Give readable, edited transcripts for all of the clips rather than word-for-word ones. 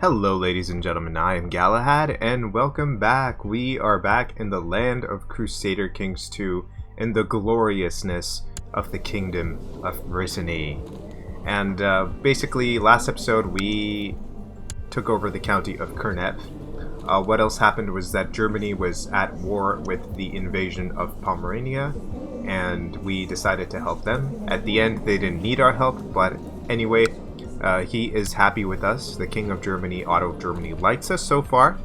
Hello ladies and gentlemen, I am Galahad and welcome back. We are back in the land of Crusader Kings 2 in the gloriousness of the kingdom of Brittany. And basically last episode we took over the county of Kernep. What else happened was that Germany was at war with the invasion of Pomerania and we decided to help them. At the end they didn't need our help, but anyway, he is happy with us. The King of Germany, Otto of Germany, likes us so far,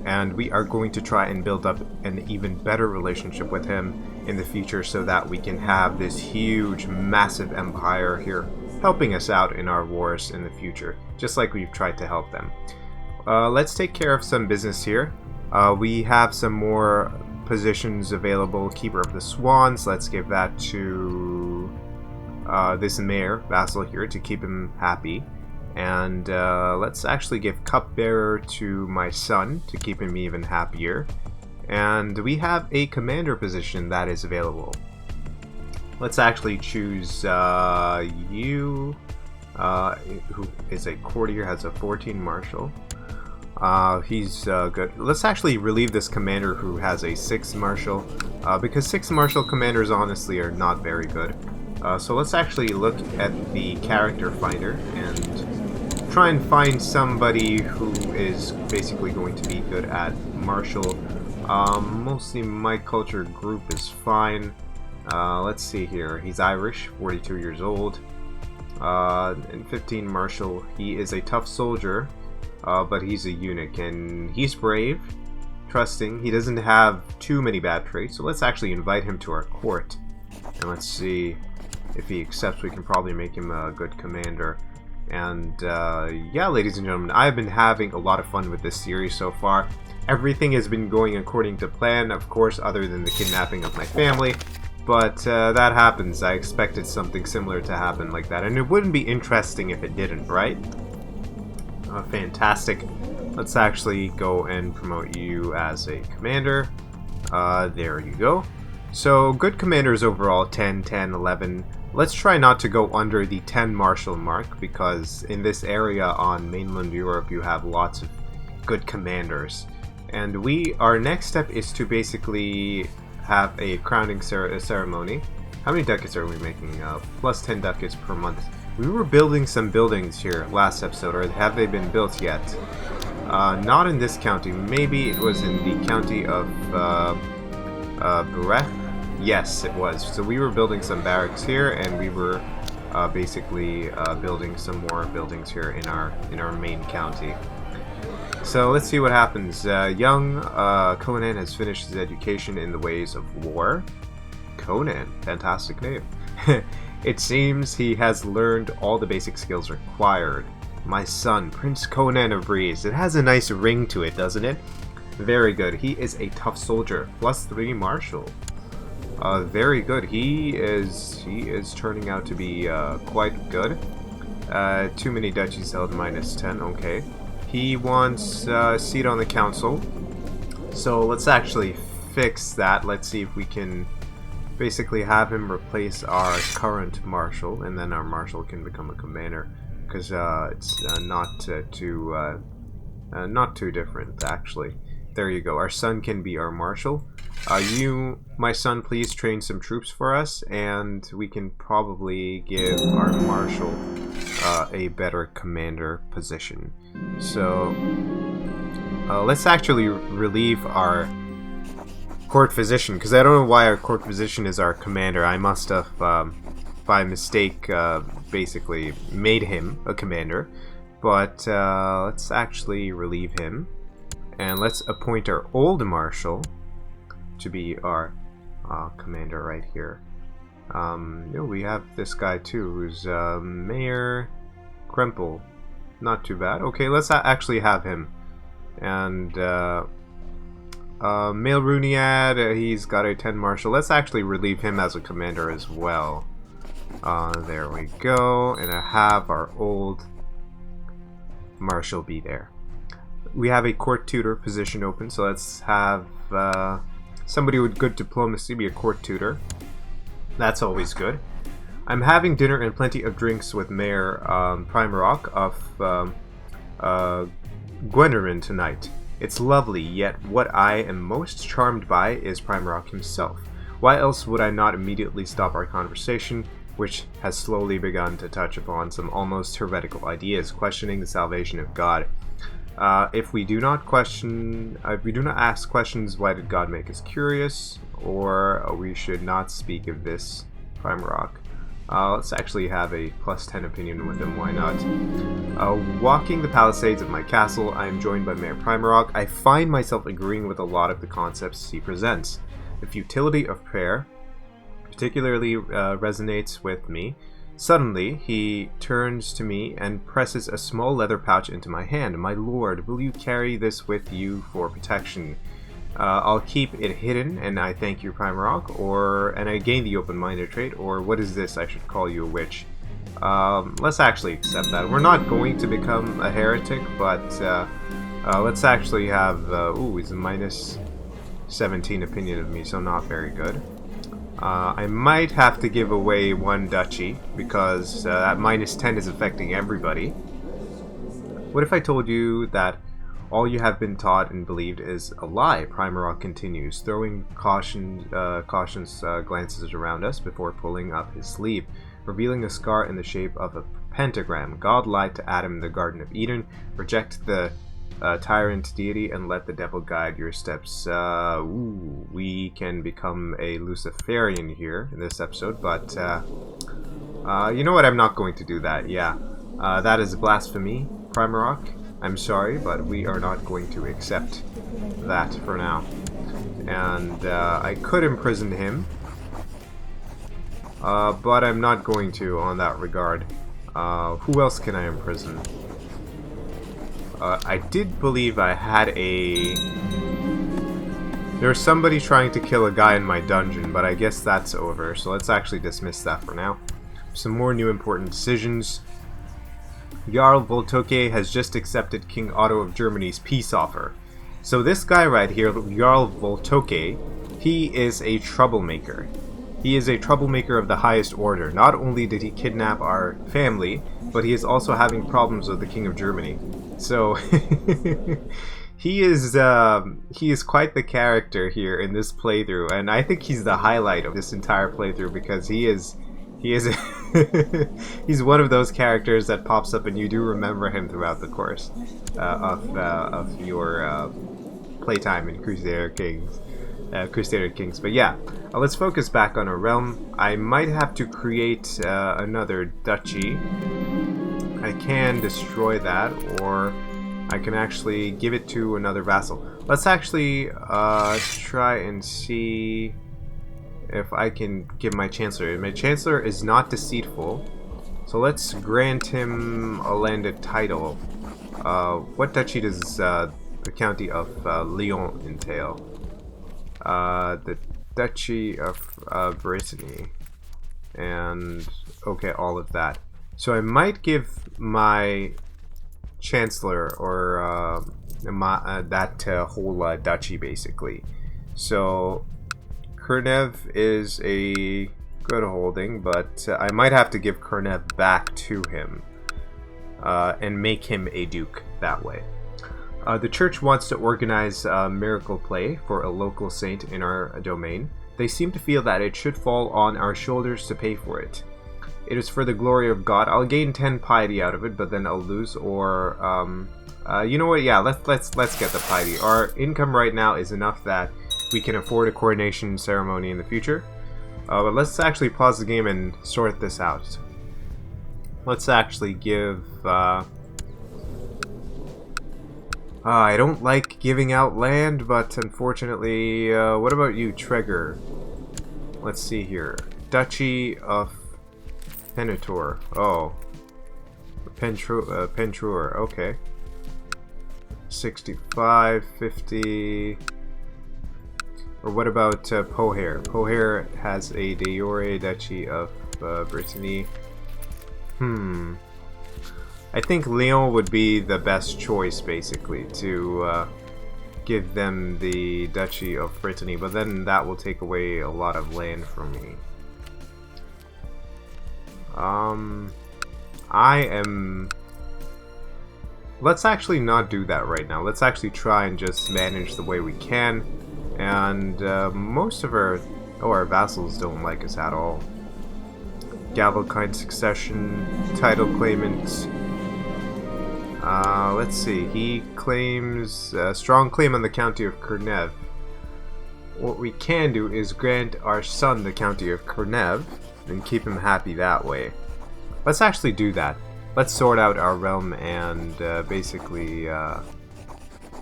and we are going to try and build up an even better relationship with him in the future so that we can have this huge, massive empire here helping us out in our wars in the future, just like we've tried to help them. Let's take care of some business here. We have some more positions available. Keeper of the Swans, let's give that to this mayor, vassal here, to keep him happy. And let's actually give cupbearer to my son to keep him even happier. And we have a commander position that is available. Let's actually choose you, who is a courtier, has a 14 martial. He's good. Let's actually relieve this commander who has a 6 martial, because 6 martial commanders honestly are not very good. So let's actually look at the character finder and try and find somebody who is basically going to be good at martial. Mostly my culture group is fine. Let's see here. He's Irish, 42 years old, and 15 martial. He is a tough soldier, but he's a eunuch, and he's brave, trusting. He doesn't have too many bad traits, so let's actually invite him to our court. And let's see. If he accepts, we can probably make him a good commander. And yeah, ladies and gentlemen, I've been having a lot of fun with this series so far. Everything has been going according to plan, of course, other than the kidnapping of my family. But that happens. I expected something similar to happen like that. And it wouldn't be interesting if it didn't, right? Fantastic. Let's actually go and promote you as a commander. There you go. So, good commanders overall, 10, 10, 11. Let's try not to go under the 10 martial mark, because in this area on mainland Europe you have lots of good commanders. And our next step is to basically have a crowning ceremony. How many ducats are we making? Plus 10 ducats per month. We were building some buildings here last episode, or have they been built yet? Not in this county. Maybe it was in the county of Brett. Yes, it was. So we were building some barracks here, and we were basically building some more buildings here in our main county. So let's see what happens. Young Conan has finished his education in the ways of war. Conan, fantastic name. It seems he has learned all the basic skills required. My son, Prince Conan of Breeze. It has a nice ring to it, doesn't it? Very good. He is a tough soldier. Plus 3 martial. Very good. He is turning out to be quite good. Too many duchies held, minus 10. Okay. He wants a seat on the council. So let's actually fix that. Let's see if we can basically have him replace our current marshal, and then our marshal can become a commander, because it's not too different actually. There you go. Our son can be our marshal. You, my son, please train some troops for us, and we can probably give our marshal a better commander position. So let's actually relieve our court physician, because I don't know why our court physician is our commander. I must have, by mistake, basically made him a commander. But let's actually relieve him. And let's appoint our old marshal to be our commander right here. We have this guy too, who's Mayor Krempel. Not too bad. Okay, let's actually have him. And Male Runiad, he's got a 10 martial. Let's actually relieve him as a commander as well. There we go. And I have our old marshal be there. We have a court tutor position open, so let's have somebody with good diplomacy be a court tutor. That's always good. I'm having dinner and plenty of drinks with Mayor Primarok of Gwenerin tonight. It's lovely, yet what I am most charmed by is Primarch himself. Why else would I not immediately stop our conversation, which has slowly begun to touch upon some almost heretical ideas, questioning the salvation of God. If we do not ask questions, why did God make us curious? Or we should not speak of this, Primarch. Let's actually have a +10 opinion with him, why not? Walking the palisades of my castle, I am joined by Mayor Primarch. I find myself agreeing with a lot of the concepts he presents. The futility of prayer particularly resonates with me. Suddenly, he turns to me and presses a small leather pouch into my hand. My lord, will you carry this with you for protection? I'll keep it hidden, and I thank you, Primarch, and I gain the open-minded trait, or what is this? I should call you a witch. Let's actually accept that. We're not going to become a heretic, but let's actually have, he's a -17 opinion of me, so not very good. I might have to give away one duchy, because that -10 is affecting everybody. What if I told you that all you have been taught and believed is a lie? Primarch continues, throwing cautious glances around us before pulling up his sleeve, revealing a scar in the shape of a pentagram. God lied to Adam in the Garden of Eden. Reject the tyrant deity and let the devil guide your steps. We can become a Luciferian here in this episode, but you know what? I'm not going to do that. Yeah, that is blasphemy, Primarch. I'm sorry, but we are not going to accept that for now. And I could imprison him, but I'm not going to on that regard. Who else can I imprison? I did believe I had There's somebody trying to kill a guy in my dungeon, but I guess that's over, so let's actually dismiss that for now. Some more new important decisions. Jarl Valtoke has just accepted King Otto of Germany's peace offer. So this guy right here, Jarl Valtoke, he is a troublemaker. He is a troublemaker of the highest order. Not only did he kidnap our family, but he is also having problems with the King of Germany. So he is quite the character here in this playthrough, and I think he's the highlight of this entire playthrough because he is he's one of those characters that pops up and you do remember him throughout the course of your playtime in Crusader Kings. But yeah, let's focus back on a realm. I might have to create another duchy. I can destroy that, or I can actually give it to another vassal. Let's actually try and see if I can give my Chancellor. My Chancellor is not deceitful, so let's grant him a landed title. What duchy does the county of Lyon entail? The Duchy of Brittany, and okay, all of that. So I might give my Chancellor or that whole duchy basically. So Kernev is a good holding, but I might have to give Kernev back to him and make him a duke that way. The church wants to organize a miracle play for a local saint in our domain. They seem to feel that it should fall on our shoulders to pay for it. It is for the glory of God. I'll gain 10 piety out of it, but then I'll lose. Or you know what? Yeah, let's get the piety. Our income right now is enough that we can afford a coronation ceremony in the future. But let's actually pause the game and sort this out. Let's actually give. I don't like giving out land, but unfortunately, what about you, Treger? Let's see here. Duchy of Penetor. Oh. Pentrur, okay. 65, 50... Or what about Poher? Poher has a de jure Duchy of Brittany. I think Lyon would be the best choice, basically, to give them the Duchy of Brittany, but then that will take away a lot of land from me. let's actually not do that right now. Let's actually try and just manage the way we can. And most of our vassals don't like us at all. Gavelkind succession, title claimant. Let's see. He claims a strong claim on the county of Cournev. What we can do is grant our son the county of Cournev and keep him happy that way. Let's actually do that. Let's sort out our realm and basically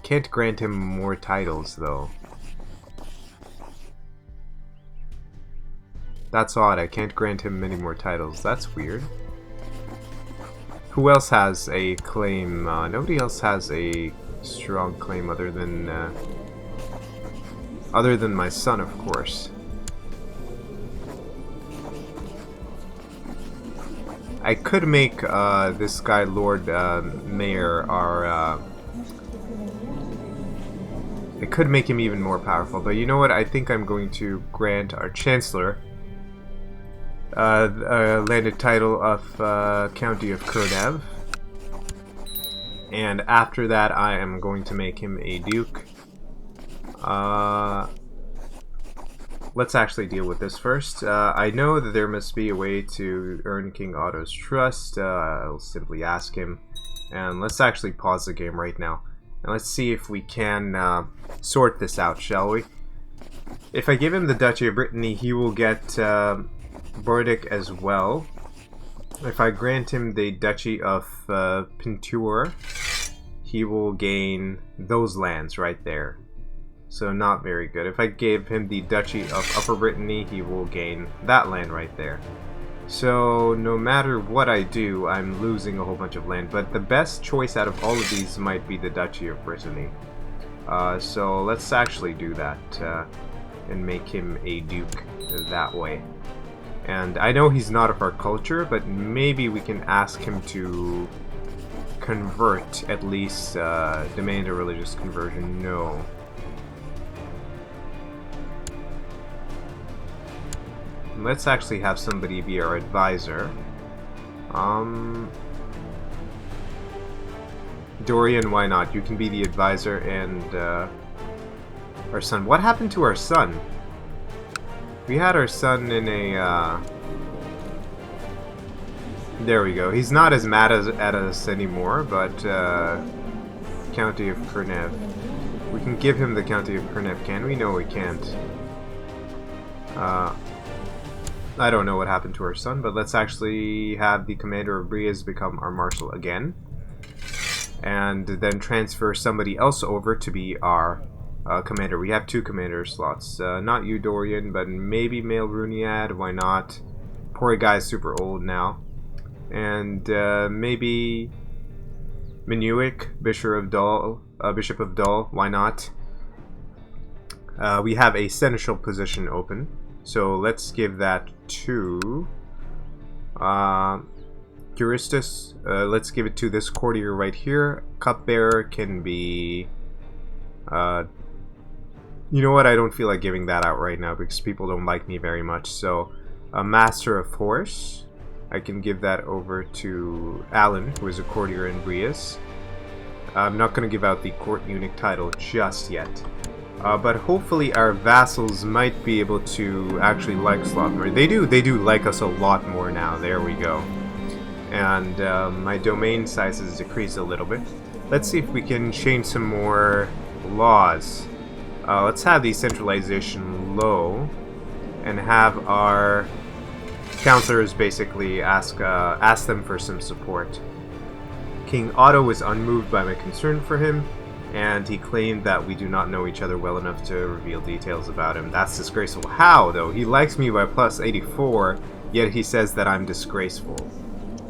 can't grant him more titles though. That's odd. I can't grant him many more titles. That's weird. Who else has a claim? Nobody else has a strong claim other than my son, of course. I could make this guy Lord Mayor our... I could make him even more powerful, but you know what? I think I'm going to grant our Chancellor landed title of County of Cournev. And after that, I am going to make him a Duke. Let's actually deal with this first. I know that there must be a way to earn King Otto's trust. I'll simply ask him. And let's actually pause the game right now. And let's see if we can sort this out, shall we? If I give him the Duchy of Brittany, he will get Burdick as well. If I grant him the Duchy of Pinture, he will gain those lands right there. So not very good. If I gave him the Duchy of Upper Brittany, he will gain that land right there. So no matter what I do, I'm losing a whole bunch of land. But the best choice out of all of these might be the Duchy of Brittany. So let's actually do that and make him a Duke that way. And I know he's not of our culture, but maybe we can ask him to convert, at least demand a religious conversion. No. Let's actually have somebody be our advisor. Dorian, why not? You can be the advisor and our son. What happened to our son? We had our son in a... There we go. He's not as mad at us anymore, but County of Cournev. We can give him the County of Cournev, can we? No, we can't. I don't know what happened to our son, but let's actually have the commander of Brias become our marshal again. And then transfer somebody else over to be our commander. We have 2 commander slots. Not you, Dorian, but maybe Mael Runiad. Why not? Poor guy's super old now. And maybe Minuik, Bishop of Dol. Why not? We have a seneschal position open. So let's give that to Curistus. Let's give it to this courtier right here. Cupbearer can be... you know what? I don't feel like giving that out right now because people don't like me very much. So a Master of Horse. I can give that over to Alan, who is a courtier in Brias. I'm not going to give out the court eunuch title just yet. But hopefully our vassals might be able to actually like us a lot more. They do like us a lot more now. There we go. And my domain size has decreased a little bit. Let's see if we can change some more laws. Let's have the centralization low and have our counselors basically ask them for some support. King Otto was unmoved by my concern for him, and he claimed that we do not know each other well enough to reveal details about him. That's disgraceful. How, though? He likes me by plus 84, yet he says that I'm disgraceful.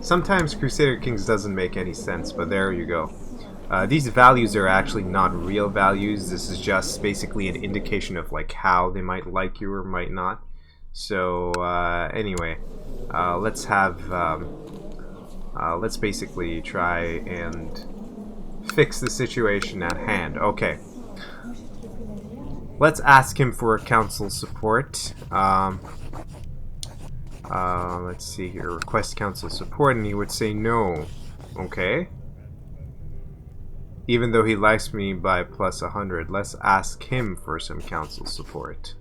Sometimes Crusader Kings doesn't make any sense, but there you go. These values are actually not real values. This is just basically an indication of like how they might like you or might not. So anyway, let's have let's basically try and fix the situation at hand. Okay. Let's ask him for council support. Let's see here. Request council support, and he would say no. Okay. Even though he likes me by plus 100. Let's ask him for some council support.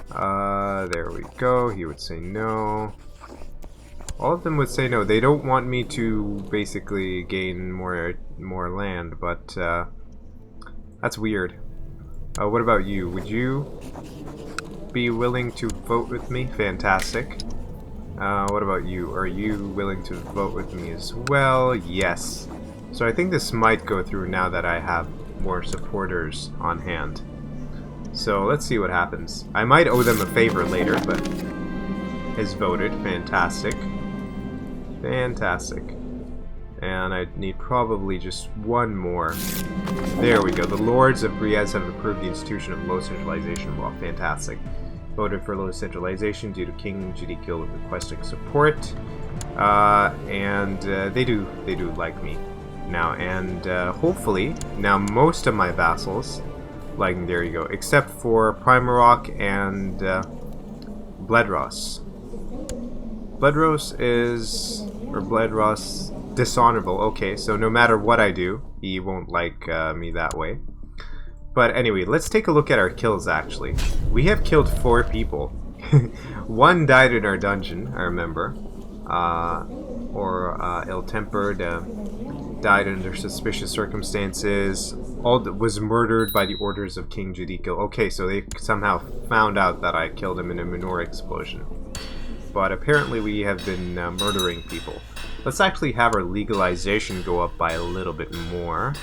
There we go. He would say no. All of them would say no. They don't want me to basically gain more land, but that's weird. What about you? Would you be willing to vote with me? Fantastic. What about you? Are you willing to vote with me as well? Yes. So I think this might go through now that I have more supporters on hand. So let's see what happens. I might owe them a favor later, but has voted. Fantastic. Fantastic. And I need probably just one more. There we go. The Lords of Briez have approved the institution of low centralization law. Fantastic. Voted for low centralization due to King Judicial requesting support. They do like me now, and hopefully now most of my vassals like me. There you go, except for Primarok and Bledros. Bledros dishonorable. Okay, so no matter what I do, he won't like me that way. But anyway, let's take a look at our kills. Actually, we have killed 4 people. One died in our dungeon, I remember, ill-tempered, died under suspicious circumstances, was murdered by the orders of King Judicial. Okay, so they somehow found out that I killed him in a menorah explosion. But apparently we have been murdering people. Let's actually have our legalization go up by a little bit more.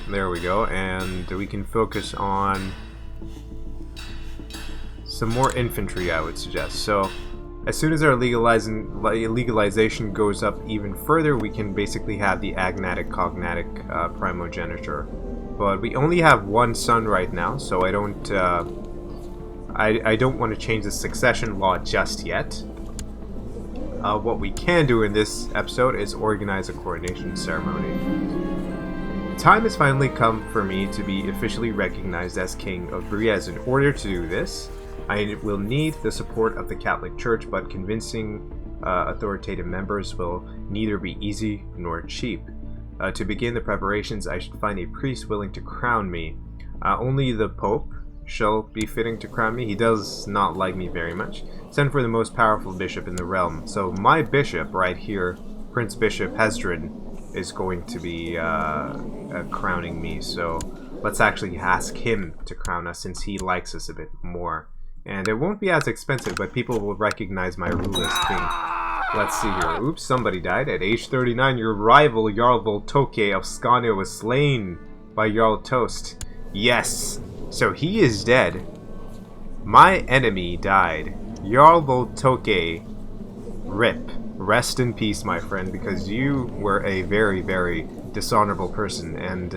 There we go, and we can focus on some more infantry, I would suggest. So as soon as our legalization goes up even further, we can basically have the agnatic cognatic primogeniture. But we only have one son right now, so I don't want to change the succession law just yet. What we can do in this episode is organize a coronation ceremony. The time has finally come for me to be officially recognized as King of Briez. In order to do this, I will need the support of the Catholic Church, but convincing authoritative members will neither be easy nor cheap. To begin the preparations, I should find a priest willing to crown me. Only the Pope shall be fitting to crown me. He does not like me very much. Send for the most powerful bishop in the realm. So my bishop right here, Prince Bishop Hesdrin, is going to be crowning me. So let's actually ask him to crown us, since he likes us a bit more. And it won't be as expensive, but people will recognize my rule as king. Let's see here. Oops, somebody died. At age 39, your rival, Jarl Valtoke of Scania, was slain by Jarl Toast. Yes, so he is dead. My enemy died. Jarl Valtoke, rip. Rest in peace, my friend, because you were a very, very dishonorable person, and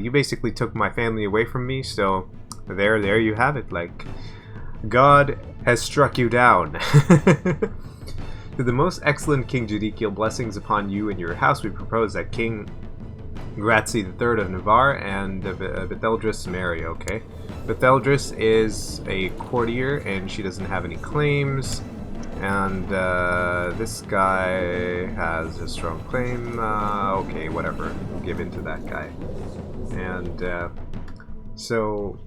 you basically took my family away from me, so there you have it. Like, God has struck you down. To the most excellent King Judicial, blessings upon you and your house, we propose that King Grazzi III of Navarre and Betheldris marry. Okay, Betheldris is a courtier, and she doesn't have any claims. And this guy has a strong claim. Okay, whatever. We'll give in to that guy. And so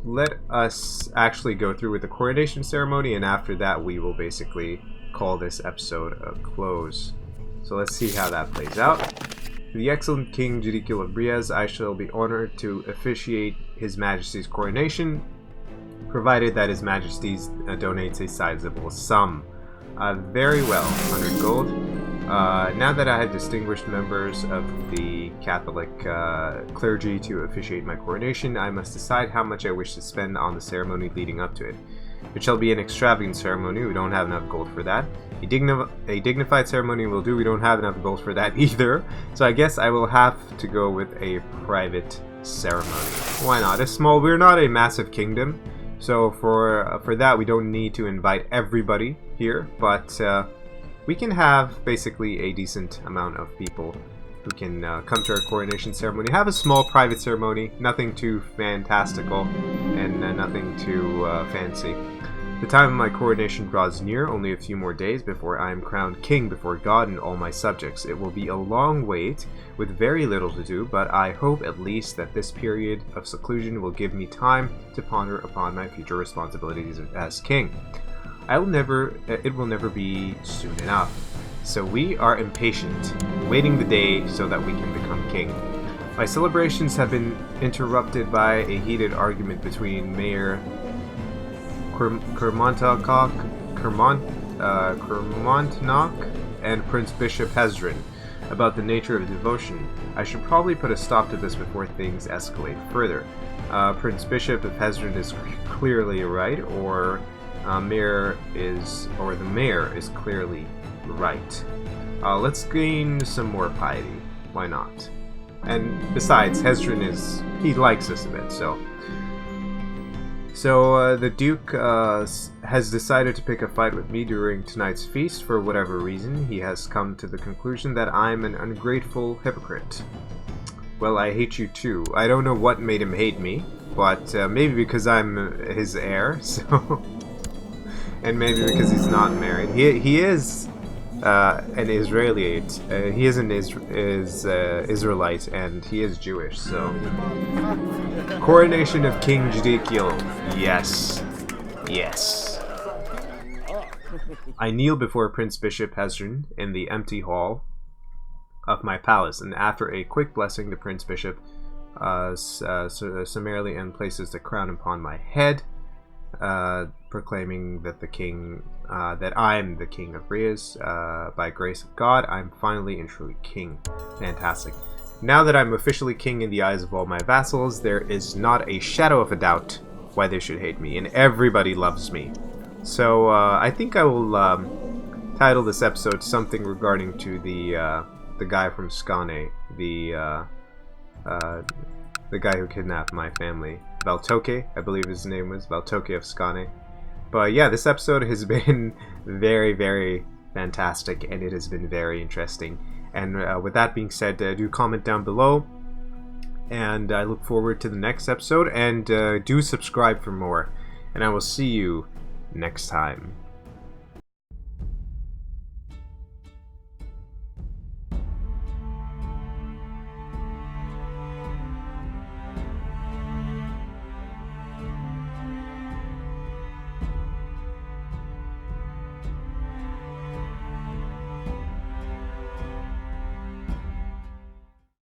let us actually go through with the coronation ceremony, and after that we will basically call this episode a close. So let's see how that plays out. To the excellent King Judicial of Briez, I shall be honored to officiate His Majesty's coronation, provided that His Majesty donates a sizable sum. Very well, 100 gold. Now that I have distinguished members of the Catholic clergy to officiate my coronation, I must decide how much I wish to spend on the ceremony leading up to it. It shall be an extravagant ceremony. We don't have enough gold for that. A dignified ceremony will do. We don't have enough gold for that either. So I guess I will have to go with a private ceremony. Why not? We're not a massive kingdom. So for that, we don't need to invite everybody here, but we can have basically a decent amount of people who can come to our coronation ceremony. Have a small private ceremony, nothing too fantastical and nothing too fancy. The time of my coronation draws near, only a few more days before I am crowned king before God and all my subjects. It will be a long wait, with very little to do, but I hope at least that this period of seclusion will give me time to ponder upon my future responsibilities as king. It will never be soon enough. So we are impatient, waiting the day so that we can become king. My celebrations have been interrupted by a heated argument between Mayor Kermontok and Prince Bishop Hezrin about the nature of devotion. I should probably put a stop to this before things escalate further. Prince Bishop of Hezrin is clearly right, or the mayor is clearly right. Let's gain some more piety. Why not? And besides, Hezrin he likes us a bit, so. So the Duke has decided to pick a fight with me during tonight's feast. For whatever reason, he has come to the conclusion that I'm an ungrateful hypocrite. Well, I hate you too. I don't know what made him hate me, but maybe because I'm his heir, so... and maybe because he's not married. He is an Israelite. He is an Israelite, and he is Jewish, so... Coronation of King Jedikiel. Yes. Yes. I kneel before Prince Bishop Hezrin in the empty hall of my palace, and after a quick blessing, the Prince Bishop summarily places the crown upon my head, proclaiming that that I'm the king of Rias. By grace of God, I'm finally and truly king. Fantastic. Now that I'm officially king in the eyes of all my vassals, there is not a shadow of a doubt why they should hate me, and everybody loves me. So I think I will title this episode something regarding to the guy from Skane, the guy who kidnapped my family, Valtoke, I believe his name was Valtoke of Skane. But yeah, this episode has been very, very fantastic, and it has been very interesting. And with that being said, do comment down below, and I look forward to the next episode, and do subscribe for more, and I will see you next time.